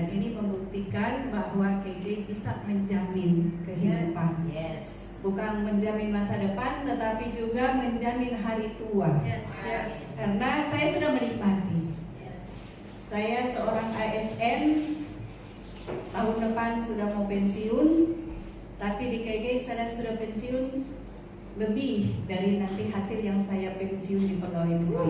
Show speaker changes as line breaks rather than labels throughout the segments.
Dan ini membuktikan bahwa KK bisa menjamin kehidupan. Bukan menjamin masa depan, tetapi juga menjamin hari tua. Karena saya sudah menikmati. Saya seorang ASN, tahun depan sudah mau pensiun, tapi di KK saya sudah pensiun lebih dari nanti hasil yang saya pensiun di pegawai negeri.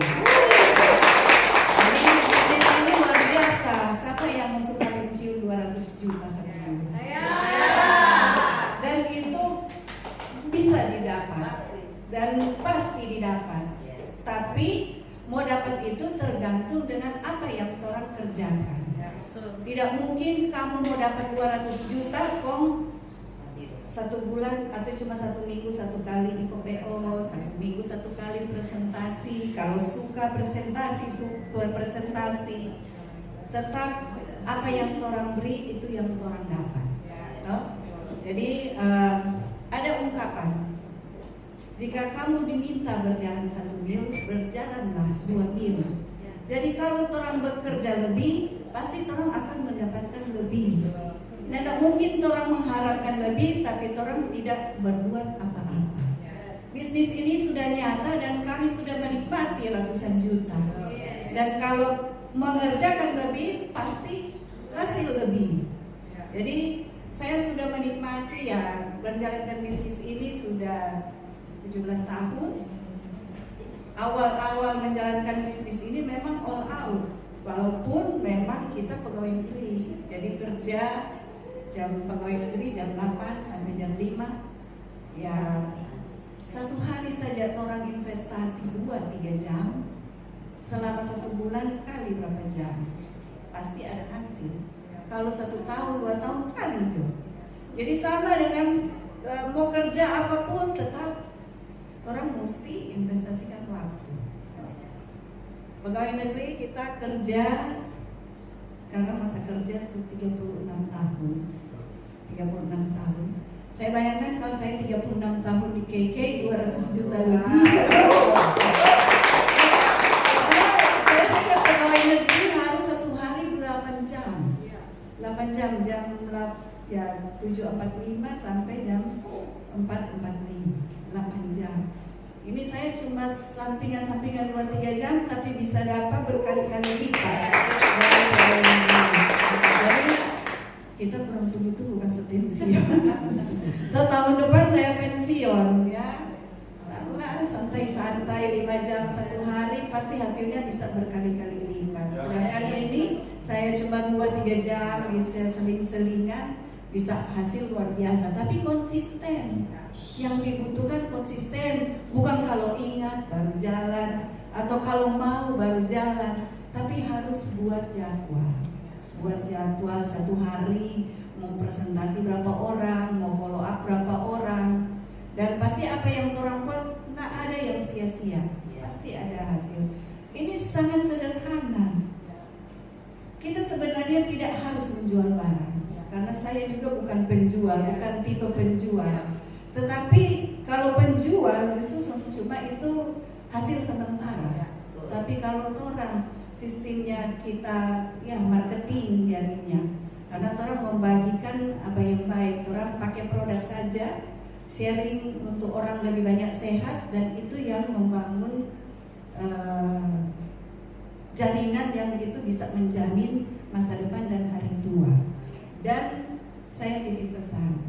Jadi bisnis ini luar biasa. Siapa yang suka pensiun 200 juta satu bulan? Dan itu bisa didapat dan pasti didapat. Tapi mau dapat itu tergantung dengan apa yang orang kerjakan. Tidak mungkin kamu mau dapat 200 juta kong satu bulan atau cuma satu minggu satu kali IPO, satu minggu satu kali presentasi. Kalau suka presentasi, super presentasi. Tetap apa yang orang beri itu yang orang dapat. Jadi ada ungkapan, jika kamu diminta berjalan 1 mil, berjalanlah 2 mil. Jadi kalau orang bekerja lebih, pasti orang akan mendapatkan lebih. Tidak mungkin orang mengharapkan lebih, tapi orang tidak berbuat apa-apa. Bisnis ini sudah nyata dan kami sudah menikmati ratusan juta. Dan kalau mengerjakan lebih, pasti hasil lebih. Jadi saya sudah menikmati ya, menjalankan bisnis ini sudah 17 tahun. Awal-awal menjalankan bisnis ini memang all out. Walaupun memang kita pegawai negeri, jadi kerja jam pegawai negeri jam 8 sampai jam 5. Ya, satu hari saja orang investasi 2-3 jam. Selama 1 bulan kali berapa jam? Pasti ada hasil. Kalau 1 tahun, 2 tahun kali itu. Jadi sama dengan mau kerja apapun, tetap orang mesti investasikan waktu. Pegawai negeri kita kerja sekarang masa kerja 36 tahun. 36 tahun. Saya bayangkan kalau saya 36 tahun di KK 200 juta lebih. Saya sebagai pegawai negeri harus 1 hari 8 jam. 8 jam, ya 7.45 sampai jam 4.45. 8 jam. Ini saya cuma sampingan 2-3 jam, tapi bisa dapat berkali-kali lipat. Jadi kita beruntung itu bukan sepensiun. Tahun depan saya pensiun, ya. Taruhlah santai-santai 5 jam 1 hari, pasti hasilnya bisa berkali-kali lipat. Sedangkan ini saya cuma 2-3 jam, bisa seling-selingan, bisa hasil luar biasa. Tapi konsisten. Yang dibutuhkan konsisten, bukan kalau ingat baru jalan atau kalau mau baru jalan, tapi harus buat jadwal. Buat jadwal 1 hari, mau presentasi berapa orang, mau follow up berapa orang, dan pasti apa yang orang buat nggak ada yang sia-sia, pasti ada hasil. Ini sangat sederhana. Kita sebenarnya tidak harus menjual barang, karena saya juga bukan penjual, bukan tipe penjual. Tetapi kalau penjual justru cuma itu hasil sementara. Tapi kalau orang sistemnya kita ya marketing jadinya, karena orang membagikan apa yang baik, orang pakai produk saja, sharing untuk orang lebih banyak sehat, dan itu yang membangun jaringan yang itu bisa menjamin masa depan dan hari tua. Dan saya titip pesan,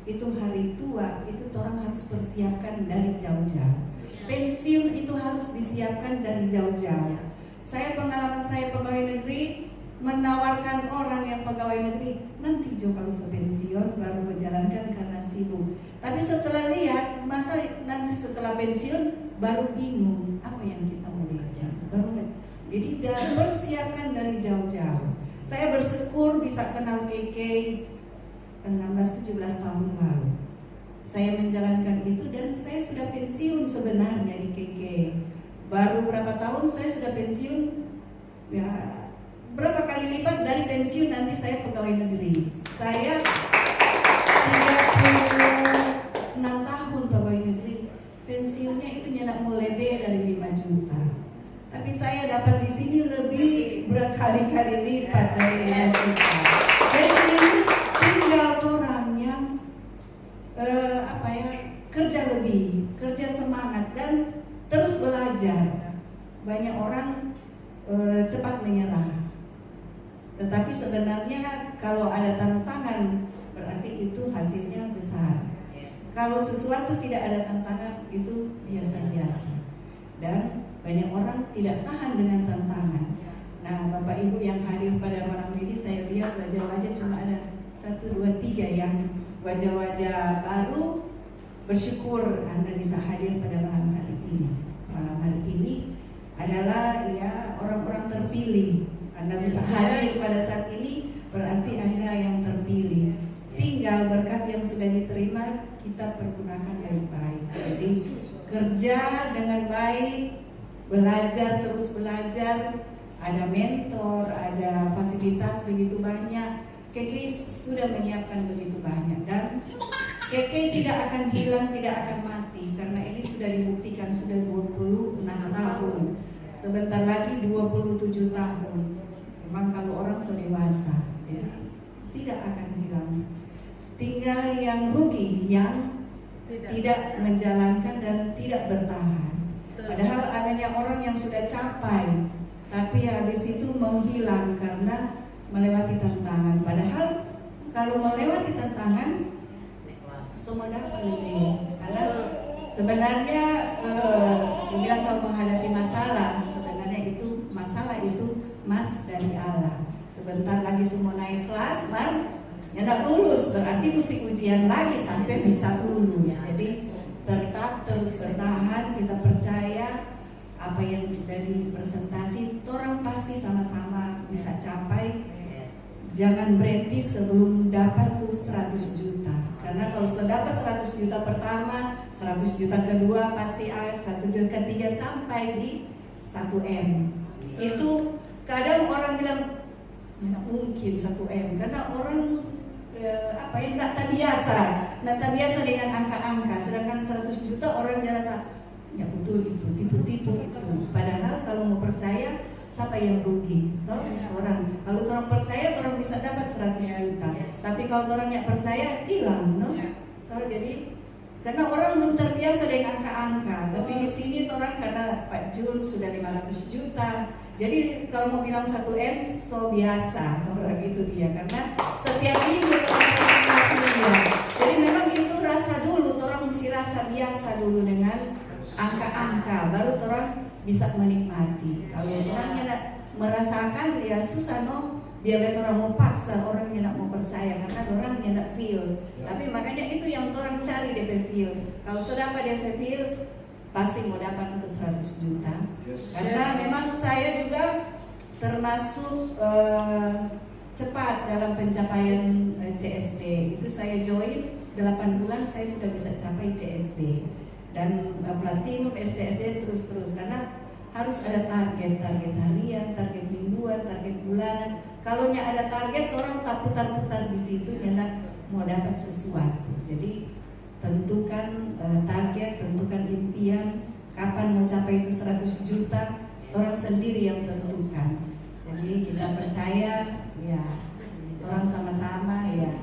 itu hari tua itu orang harus persiapkan dari jauh-jauh. Pensiun itu harus disiapkan dari jauh-jauh. Pengalaman saya pegawai negeri, menawarkan orang yang pegawai negeri, nanti Jo kalau sepensiun baru menjalankan karena sibuk. Tapi setelah lihat, masa nanti setelah pensiun baru bingung apa yang kita mau kerjakan. Jadi jangan persiapkan dari jauh-jauh. Saya bersyukur bisa kenal KK 16-17 tahun lalu. Saya menjalankan itu dan saya sudah pensiun sebenarnya di KK. Baru berapa tahun saya sudah pensiun, ya berapa kali lipat dari pensiun nanti saya pegawai negeri. Saya 36 tahun pegawai negeri, pensiunnya itu nyenak mulai dari 5 juta. Tapi saya dapat di sini lebih berkali-kali lipat dari 5 juta. kerja lebih, kerja semangat dan terus belajar. Banyak orang cepat menyerah. Tetapi sebenarnya kalau ada tantangan berarti itu hasilnya besar. Kalau sesuatu tidak ada tantangan itu biasa-biasa. Dan banyak orang tidak tahan dengan tantangan. Nah, Bapak Ibu yang hadir pada malam ini, saya lihat wajah-wajah cuma ada 1, 2, 3 yang wajah-wajah baru. Bersyukur Anda bisa hadir pada malam hari ini. Malam hari ini adalah ya orang-orang terpilih. Anda bisa hadir pada saat ini berarti Anda yang terpilih. Tinggal berkat yang sudah diterima kita pergunakan dengan baik. Jadi kerja dengan baik, belajar terus belajar, ada mentor, ada fasilitas begitu banyak. KK sudah menyiapkan begitu banyak dan KK tidak akan hilang, tidak akan mati karena ini sudah dibuktikan sudah 26 tahun. Sebentar lagi 27 tahun. Memang kalau orang sudah dewasa, ya, tidak akan hilang. Tinggal yang rugi, yang tidak menjalankan dan tidak bertahan. Padahal adanya orang yang sudah capai, tapi habis itu menghilang karena melewati tantangan. Padahal kalau melewati tantangan, semua dapat lebih. Karena sebenarnya dibilang kalau menghadapi masalah, sebenarnya itu masalah itu mas dari Allah. Sebentar lagi semua naik kelas, tidak lulus, berarti mesti ujian lagi sampai bisa lulus. Jadi tetap terus bertahan, kita percaya apa yang sudah dipresentasi, orang pasti sama-sama bisa capai. Jangan berhenti sebelum dapat tuh 100 juta. Karena kalau sudah dapat 100 juta pertama, 100 juta kedua pasti 1 juta ketiga sampai di 1M. Itu kadang orang bilang ya mungkin 1M karena orang yang tak biasa dengan angka-angka. Sedangkan 100 juta orang merasa ya betul itu tipu-tipu itu. Padahal kalau mau percaya siapa yang rugi? Orang. Kalau orang percaya orang bisa dapat 100 juta. Tapi kalau orang yang percaya hilang, no? Jadi karena orang belum terbiasa dengan angka-angka. Tapi di sini orang karena Pak Jun sudah 500 juta. Jadi kalau mau bilang 1M so biasa orang itu dia karena setiap minggu orang presentasinya. Jadi memang itu rasa dulu, orang mesti rasa biasa dulu dengan angka-angka, baru orang bisa menikmati. Kalau orang tidak merasakan ya susah no, biar orang mau paksa, orang tidak mau percaya karena orang tidak feel. Tapi makanya itu yang orang cari DP feel. Kalau sudah dapat DP feel pasti mau dapat untuk 100 juta. Karena memang saya juga termasuk cepat dalam pencapaian CSD. Itu saya join 8 bulan saya sudah bisa capai CSD dan platinum CSD terus karena harus ada target harian, target mingguan, target bulanan. Kalau ada target orang tak putar-putar di situ nyendak mau dapat sesuatu. Jadi tentukan target, tentukan impian, kapan mau capai itu 100 juta, orang sendiri yang tentukan. Jadi kita percaya, ya, orang sama-sama ya.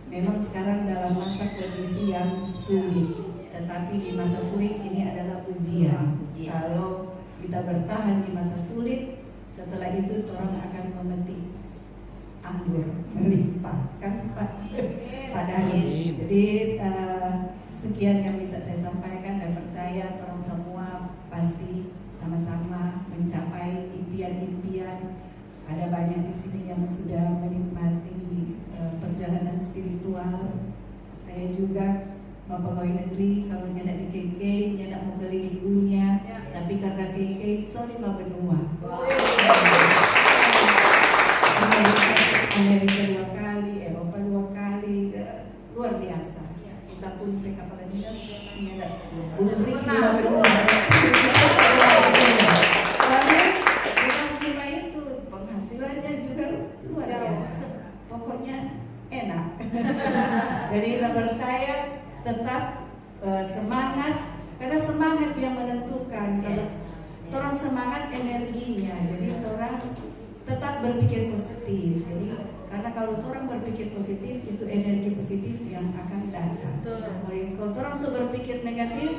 Memang sekarang dalam masa kondisi yang sulit, tetapi di masa sulit ini adalah ujian. Kalau kita bertahan di masa sulit, setelah itu orang akan memetik anggur melimpah, kan Pak? Padahal. Jadi sekian yang bisa saya sampaikan dan percaya orang semua pasti sama-sama mencapai impian-impian. Ada banyak di sini yang sudah menikmati perjalanan spiritual. Saya juga mau pegawai negeri, kalau nyedak di KK, nyedak mau keliling dunia, tapi karena KK, sorry mau benua. Amerika 2 kali, Eropa 2 kali, luar biasa. Kita pun ke kapal dinas, nyedak belum pernah benua. Lalu bukan cuma itu, penghasilannya juga luar biasa. Pokoknya enak. Jadi kita percaya tetap semangat, karena semangat yang menentukan. Kalau orang semangat energinya, jadi orang tetap berpikir positif. Jadi karena kalau orang berpikir positif itu energi positif yang akan datang. Kalau orang berpikir berpikir negatif,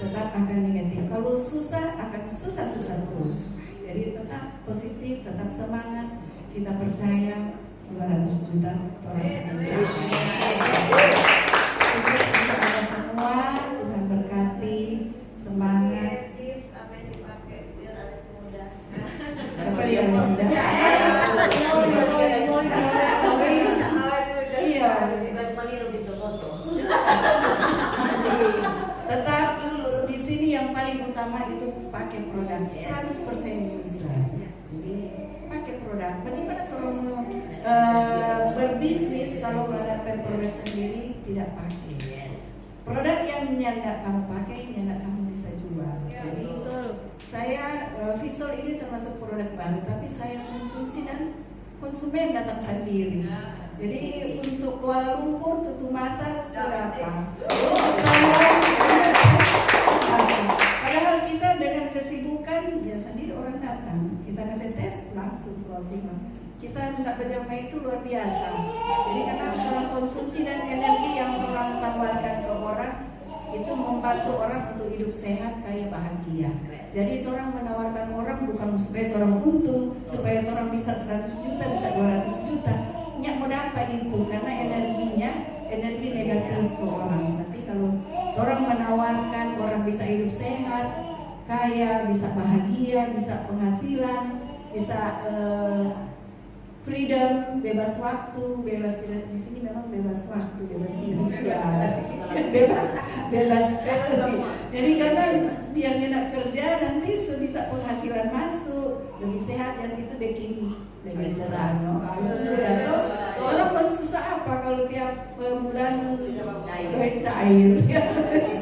tetap akan negatif. Kalau susah, akan susah-susah terus. Jadi tetap positif, tetap semangat. Kita percaya 200 juta orang mencapai. Sukses untuk Anda semua. Tuhan berkati. Semangat. Apa dia mudah? Tetap di sini yang paling utama itu pakai produk 100% user. Jadi pakai produk. Bagaimana kalau berbisnis kalau ada produk sendiri tidak pakai? Produk yang tidak kamu pakai, tidak kamu bisa jual. Jadi saya Vitsol ini termasuk produk baru, tapi saya konsumsi dan konsumen datang sendiri. Jadi untuk Kuala Lumpur tutup mata sudah apa? Padahal kita dengan kesibukan ya sendiri orang datang, kita kasih tes langsung closing. Kita tidak berjamaah itu luar biasa. Jadi karena orang konsumsi dan energi yang orang tawarkan ke orang itu membantu orang untuk hidup sehat, kaya, bahagia. Jadi itu orang menawarkan orang bukan supaya orang untung, supaya orang bisa 100 juta, bisa 200 juta. Nyak mau dapat itu karena energinya energi negatif ke orang. Tapi kalau orang menawarkan orang bisa hidup sehat, kaya, bisa bahagia, bisa penghasilan, bisa freedom, bebas waktu, bebas di sini memang bebas waktu, bebas finansial, bebas jadi karena yang enak kerja nanti sebisa penghasilan masuk, lebih sehat dan itu lebih cerah. Orang pun susah apa kalau tiap bulan duit cair,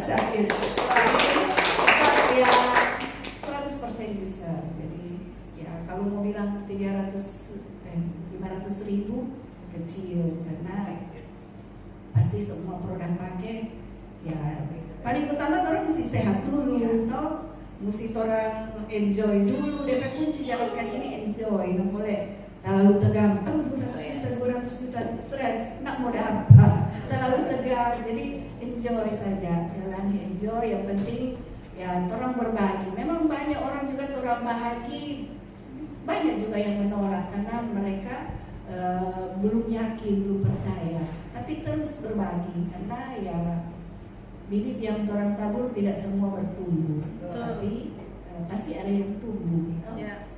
cair. Ya 100% bisa. Jadi ya kalau mau bilang 500.000 kecil karena pasti semua produk pakai ya paling utama orang mesti sehat dulu toh mesti orang enjoy dulu DP kunci jalankan ini enjoy nggak boleh terlalu tegang 200 juta seret nak mau apa terlalu tegang jadi enjoy saja jalani enjoy yang penting ya orang berbagi memang banyak orang juga orang bahagia banyak juga yang menolak karena mereka belum yakin, belum percaya. Tapi terus berbagi karena ya bibit yang orang tabur tidak semua bertumbuh, tapi pasti ada yang tumbuh.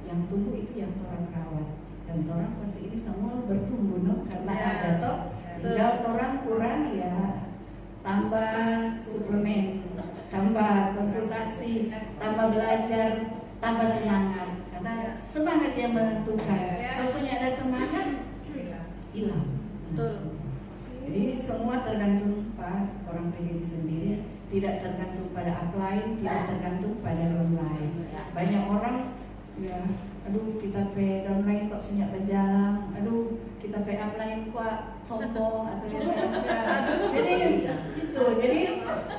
Yang tumbuh itu yang orang rawat dan orang pasti ini semua bertumbuh, no? Karena ada toh. Tinggal orang kurang ya tambah suplemen, tambah konsultasi, tambah belajar, tambah semangat. Karena semangat yang menentukan. Kalau ada semangat hilang. Jadi semua tergantung Pak orang pribadi sendiri, tidak tergantung pada upline, tidak tergantung pada downline. Banyak orang ya, aduh kita pe downline kok sunyak berjalan, aduh kita pe upline kok sombong atau jadi itu. Jadi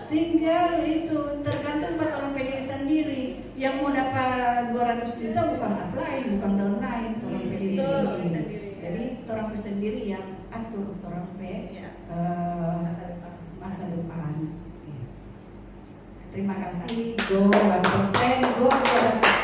tinggal itu tergantung pada orang pribadi sendiri. Yang mau dapat 200 juta bukan upline, bukan downline, orang pribadi sendiri. Jadi orang sendiri yang atur orang pe masa depan. Terima kasih. Go 1%, go 200%.